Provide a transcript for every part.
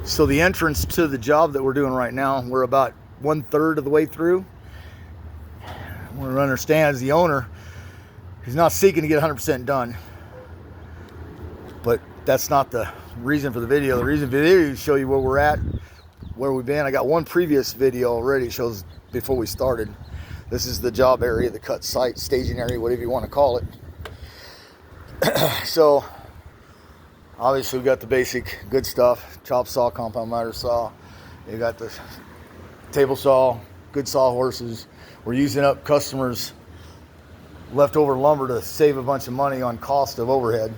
So the entrance to the job that we're doing right now, we're about 1/3 of the way through. What I understand is the owner is not seeking to get 100% done, but that's not the reason for the video. The reason for the video is to show you where we're at, where we've been. I got one previous video already. It shows before we started. This is the job area, the cut site, staging area, whatever you want to call it. So obviously we got the basic good stuff: chop saw, compound miter saw. You got the table saw, good saw horses. We're using up customers' leftover lumber to save a bunch of money on cost of overhead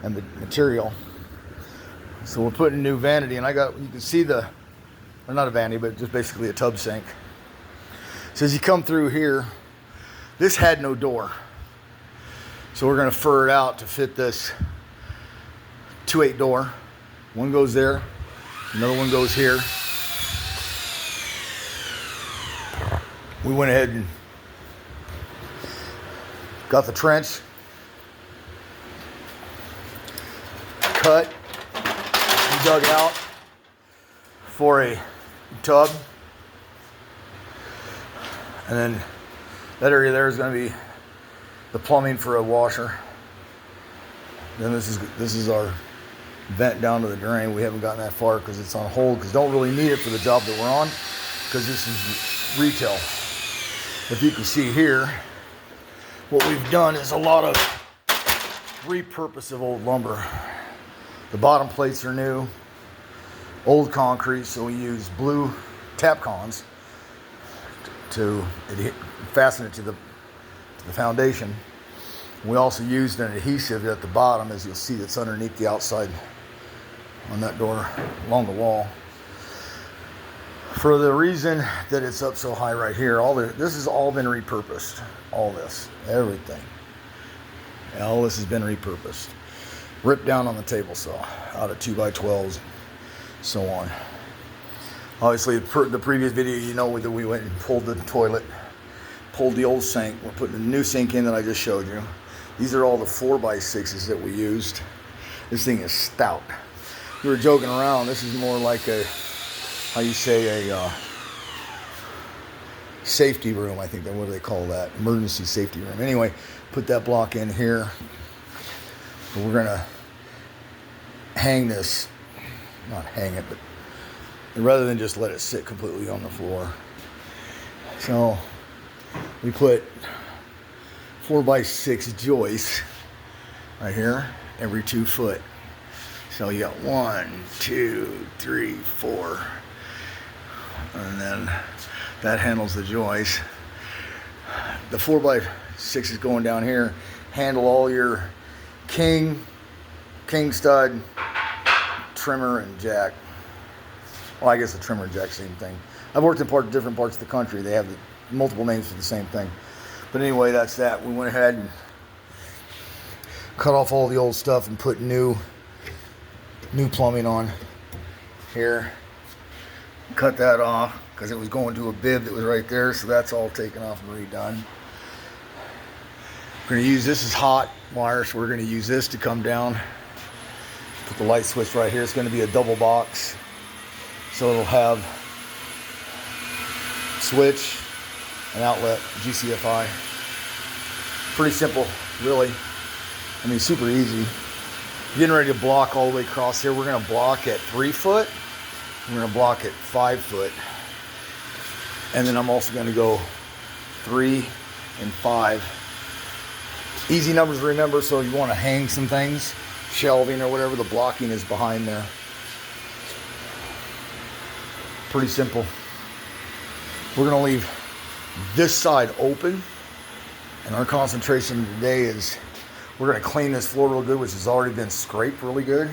and the material. So we're putting a new vanity, and you can see or not a vanity, but just basically a tub sink. So as you come through here, this had no door. So we're gonna fur it out to fit this 2.8 door. One goes there, another one goes here. We went ahead and got the trench cut and dug out for a tub. And then that area there is going to be the plumbing for a washer. Then this is our vent down to the drain. We haven't gotten that far because it's on hold, because don't really need it for the job that we're on, because this is retail. If you can see here, what we've done is a lot of repurpose of old lumber. The bottom plates are new, old concrete, so we use blue Tapcons to fasten it to the foundation. We also used an adhesive at the bottom, as you'll see, that's underneath the outside on that door along the wall. For the reason that it's up so high right here, this has all been repurposed. All this, everything. All this has been repurposed. Ripped down on the table saw out of 2x12s, so on. Obviously, the previous video, you know that we went and pulled the toilet, pulled the old sink. We're putting a new sink in that I just showed you. These are all the 4x6s that we used. This thing is stout. We were joking around. This is more like a safety room, I think. What do they call that? Emergency safety room. Anyway, put that block in here. We're gonna hang this, not hang it, but rather than just let it sit completely on the floor. So we put 4x6 joists right here, every 2 foot. So you got 1, 2, 3, 4. And then that handles the joist. The 4x6 is going down here. Handle all your king stud, trimmer, and jack. Well, I guess the trimmer and jack, same thing. I've worked in different parts of the country. They have multiple names for the same thing. But anyway, that's that. We went ahead and cut off all the old stuff and put new plumbing on here. Cut that off because it was going to a bib that was right there, so that's all taken off and redone. We're going to use this as hot wire, so we're going to use this to come down. Put the light switch right here. It's going to be a double box, so it'll have switch and outlet, GCFI. Pretty simple, really. I mean, super easy. Getting ready to block all the way across here. We're going to block at 3 foot. We're going to block at 5 foot. And then I'm also going to go 3 and 5. Easy numbers to remember, so you want to hang some things, shelving or whatever, the blocking is behind there. Pretty simple. We're going to leave this side open, and our concentration today is we're going to clean this floor real good, which has already been scraped really good.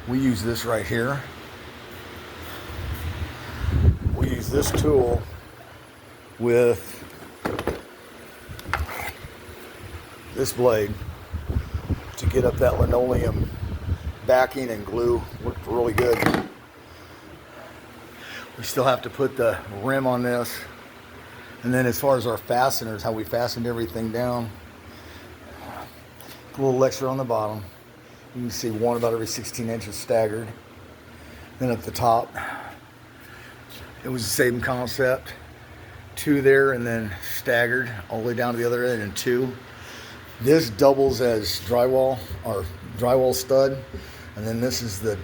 We use this right here. We use this tool with this blade to get up that linoleum backing and glue. Worked really good. We still have to put the rim on this. And then as far as our fasteners, how we fastened everything down, a little extra on the bottom. You can see one about every 16 inches staggered. Then at the top, it was the same concept. 2 there and then staggered all the way down to the other end, and 2. This doubles as drywall or drywall stud, and then this is the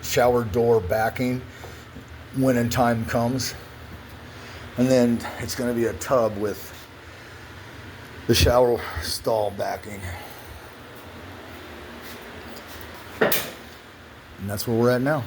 shower door backing when in time comes. And then it's going to be a tub with the shower stall backing. And that's where we're at now.